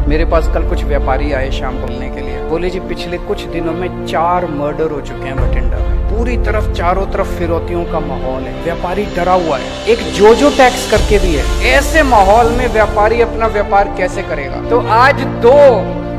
मेरे पास कल कुछ व्यापारी आए शाम को मिलने के लिए। बोले जी पिछले कुछ दिनों में 4 मर्डर हो चुके हैं बठिंडा में। पूरी तरफ चारों तरफ फिरौतियों का माहौल है, व्यापारी डरा हुआ है। एक जोजो टैक्स करके भी है। ऐसे माहौल में व्यापारी अपना व्यापार कैसे करेगा? तो आज 2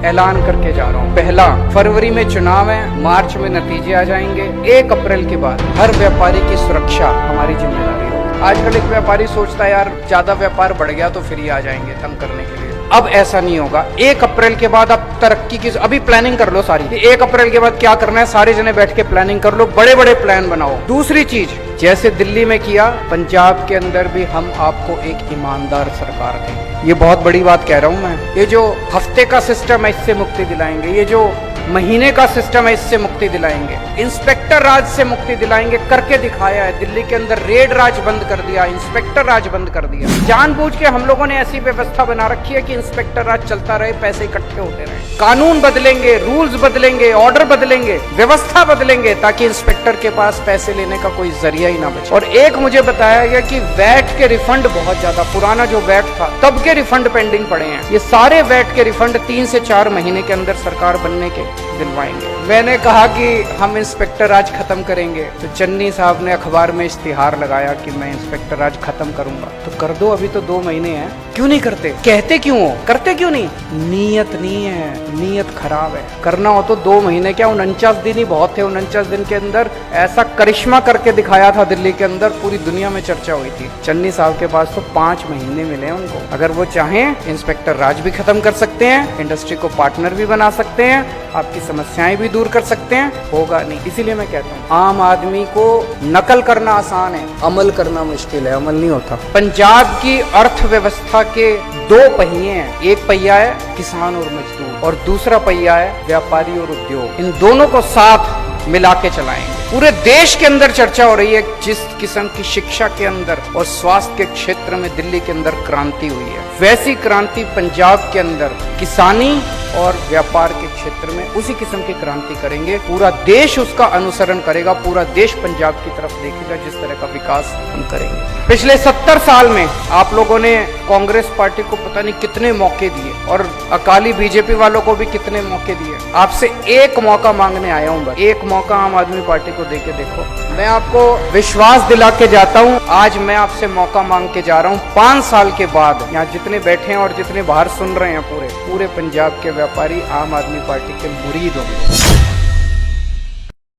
ऐलान करके जा रहा हूँ। पहला, फरवरी में चुनाव है, मार्च में नतीजे आ जाएंगे। 1 अप्रैल के बाद हर व्यापारी की सुरक्षा हमारी जिम्मेदारी होगी। आजकल एक व्यापारी सोचता है यार ज्यादा व्यापार बढ़ गया तो फिर ही आ जाएंगे तंग करने के लिए। अब ऐसा नहीं होगा। 1 अप्रैल के बाद अब तरक्की की अभी प्लानिंग कर लो सारी। 1 अप्रैल के बाद क्या करना है, सारे जने बैठ के प्लानिंग कर लो, बड़े बड़े प्लान बनाओ। दूसरी चीज, जैसे दिल्ली में किया, पंजाब के अंदर भी हम आपको एक ईमानदार सरकार देंगे। ये बहुत बड़ी बात कह रहा हूं मैं। ये जो हफ्ते का सिस्टम है इससे मुक्ति दिलाएंगे, ये जो महीने का सिस्टम है इससे मुक्ति दिलाएंगे, इंस्पेक्टर राज से मुक्ति दिलाएंगे। करके दिखाया है। दिल्ली के अंदर रेड राज बंद कर दिया, इंस्पेक्टर राज बंद कर दिया। जानबूझ के हम लोगों ने ऐसी व्यवस्था बना रखी है कि इंस्पेक्टर राज चलता रहे, पैसे इकट्ठे होते रहे। कानून बदलेंगे, रूल्स बदलेंगे, ऑर्डर बदलेंगे, व्यवस्था बदलेंगे ताकि इंस्पेक्टर के पास पैसे लेने का कोई जरिया ही ना बचे। और एक मुझे बताया गया कि वैट के रिफंड बहुत ज्यादा, पुराना जो वैट था तब के रिफंड पेंडिंग पड़े हैं। ये सारे वैट के रिफंड 3 से 4 महीने के अंदर सरकार बनने के दिलवाएंगे। मैंने कहा कि हम इंस्पेक्टर राज खत्म करेंगे, तो चन्नी साहब ने अखबार में इश्तिहार लगाया कि मैं इंस्पेक्टर राज खत्म करूंगा। तो कर दो, अभी तो 2 महीने हैं। क्यों नहीं करते? कहते क्यों हो? करते क्यों नहीं? नीयत नहीं है, नीयत खराब है। करना हो तो 2 महीने क्या, 49 दिन ही बहुत थे। 49 दिन के अंदर ऐसा करिश्मा करके दिखाया था दिल्ली के अंदर, पूरी दुनिया में चर्चा हुई थी। चन्नी साहब के पास तो 5 महीने मिले उनको। अगर वो चाहें इंस्पेक्टर राज भी खत्म कर सकते हैं, इंडस्ट्री को पार्टनर भी बना सकते हैं, आपकी समस्याएं भी दूर कर सकते हैं। होगा नहीं। इसीलिए मैं कहता हूँ आम आदमी को नकल करना आसान है, अमल करना मुश्किल है। अमल नहीं होता। पंजाब की अर्थव्यवस्था के 2 पहिए हैं। एक पहिया है किसान और मजदूर और दूसरा पहिया है व्यापारी और उद्योग। इन दोनों को साथ मिला के चलाएंगे। पूरे देश के अंदर चर्चा हो रही है जिस किस्म की शिक्षा के अंदर और स्वास्थ्य के क्षेत्र में दिल्ली के अंदर क्रांति हुई है, वैसी क्रांति पंजाब के अंदर किसानी और व्यापार के क्षेत्र में उसी किस्म की क्रांति करेंगे। पूरा देश उसका अनुसरण करेगा, पूरा देश पंजाब की तरफ देखेगा जिस तरह का विकास हम करेंगे। पिछले 70 साल में आप लोगों ने कांग्रेस पार्टी को पता नहीं कितने मौके दिए और अकाली बीजेपी वालों को भी कितने मौके दिए। आपसे एक मौका मांगने आया हूं बस, एक मौका आम आदमी पार्टी को देके देखो। मैं आपको विश्वास दिला के जाता हूं, आज मैं आपसे मौका मांग के जा रहा हूं। 5 साल के बाद यहाँ जितने बैठे हैं और जितने बाहर सुन रहे हैं, पूरे पंजाब के व्यापारी आम आदमी पार्टी के मुरीद होंगे।